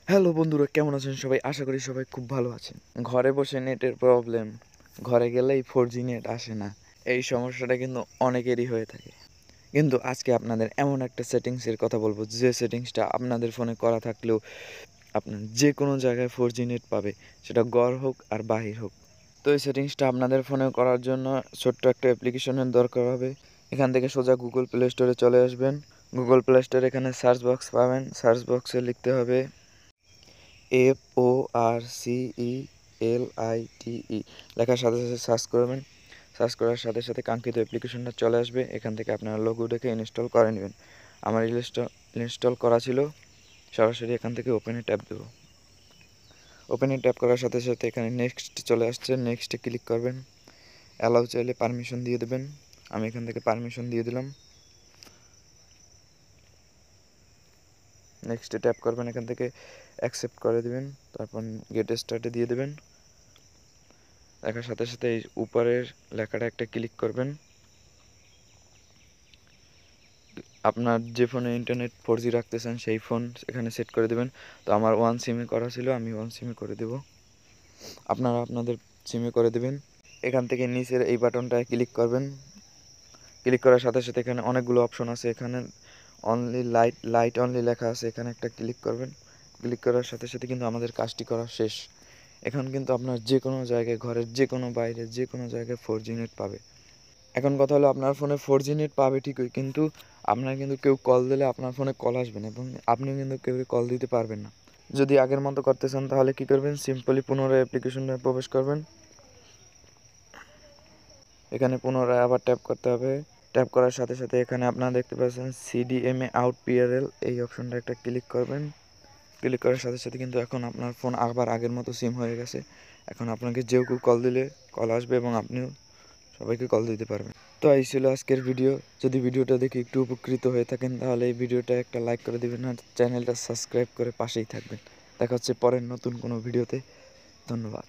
Hello বন্ধুরা, কেমন আছেন সবাই? আশা করি সবাই খুব ভালো আছেন। ঘরে বসে নেটের প্রবলেম, ঘরে গেলেই 4G নেট আসে না। এই সমস্যাটা কিন্তু অনেকেরই হয়ে থাকে। কিন্তু আজকে আপনাদের এমন একটা সেটিংসের কথা বলবো, যে সেটিংসটা আপনাদের ফোনে করা থাকলেও আপনার যে কোনো জায়গায় 4G নেট পাবে, সেটা ঘর হোক আর বাহির হোক। তো এই সেটিংসটা আপনাদের ফোনে করার জন্য ছোট্ট একটা অ্যাপ্লিকেশনের দরকার হবে। এখান থেকে সোজা গুগল প্লে স্টোরে চলে আসবেন। গুগল প্লে স্টোরে এখানে সার্চ বক্স পাবেন। সার্চ বক্সে লিখতে হবে FORCELITE, লেখার সাথে সাথে সার্চ করবেন। সার্চ করার সাথে সাথে কাঙ্ক্ষিত অ্যাপ্লিকেশনটা চলে আসবে। এখান থেকে আপনারা লোগোটাকে ইনস্টল করে নেবেন। আমার ইনস্টল করা ছিল। সরাসরি এখান থেকে ওপেনে ট্যাপ দেব। ওপেনে ট্যাপ করার সাথে সাথে এখানে নেক্সট চলে আসছে। নেক্সটে ক্লিক করবেন। অ্যালাউ চাইলে পারমিশন দিয়ে দেবেন। আমি এখান থেকে পারমিশন দিয়ে দিলাম। নেক্সটে ট্যাপ করবেন, এখান থেকে অ্যাকসেপ্ট করে দেবেন। তারপর গেট স্টার্টে দিয়ে দেবেন। লেখার সাথে সাথে এই উপরের লেখাটা একটা ক্লিক করবেন। আপনার যে ফোনে ইন্টারনেট 4G রাখতেছেন সেই ফোন এখানে সেট করে দেবেন। তো আমার 1 সিমে করা ছিল, আমি 1 সিমে করে দেব। আপনারা আপনাদের সিমে করে দেবেন। এখান থেকে নিচের এই বাটনটায় ক্লিক করবেন। ক্লিক করার সাথে সাথে এখানে অনেকগুলো অপশন আছে। এখানে অনলি লাইট অনলি লেখা আছে, এখানে একটা ক্লিক করবেন। ক্লিক করার সাথে সাথে কিন্তু আমাদের কাজটি করা শেষ। এখন কিন্তু আপনার যে কোনো জায়গায়, ঘরের যে কোনো বাইরে, যে কোনো জায়গায় 4G নেট পাবে। এখন কথা হলো, আপনার ফোনে 4G নেট পাবে ঠিকই, কিন্তু আপনার কিন্তু কেউ কল দিলে আপনার ফোনে কল আসবে না, এবং আপনিও কিন্তু কেউ কল দিতে পারবেন না। যদি আগের মতো করতে চান তাহলে কী করবেন? সিম্পলি পুনরায় অ্যাপ্লিকেশনে প্রবেশ করবেন। এখানে পুনরায় আবার ট্যাপ করতে হবে। ট্যাপ করার সাথে সাথে এখানে আপনারা দেখতে পাচ্ছেন CDMA আউট PRL, এই অপশনটা একটা ক্লিক করবেন। ক্লিক করার সাথে সাথে কিন্তু এখন আপনার ফোন আবার আগের মতো সিম হয়ে গেছে। এখন আপনাকে কেউ কল দিলে কল আসবে, এবং আপনিও সবাইকে কল দিতে পারবেন। তো এই ছিল আজকের ভিডিও। যদি ভিডিওটা দেখে একটু উপকৃত হয়ে থাকেন তাহলে এই ভিডিওটা একটা লাইক করে দিবেন, আর চ্যানেলটা সাবস্ক্রাইব করে পাশেই থাকবেন। দেখা হচ্ছে পরের নতুন কোনো ভিডিওতে। ধন্যবাদ।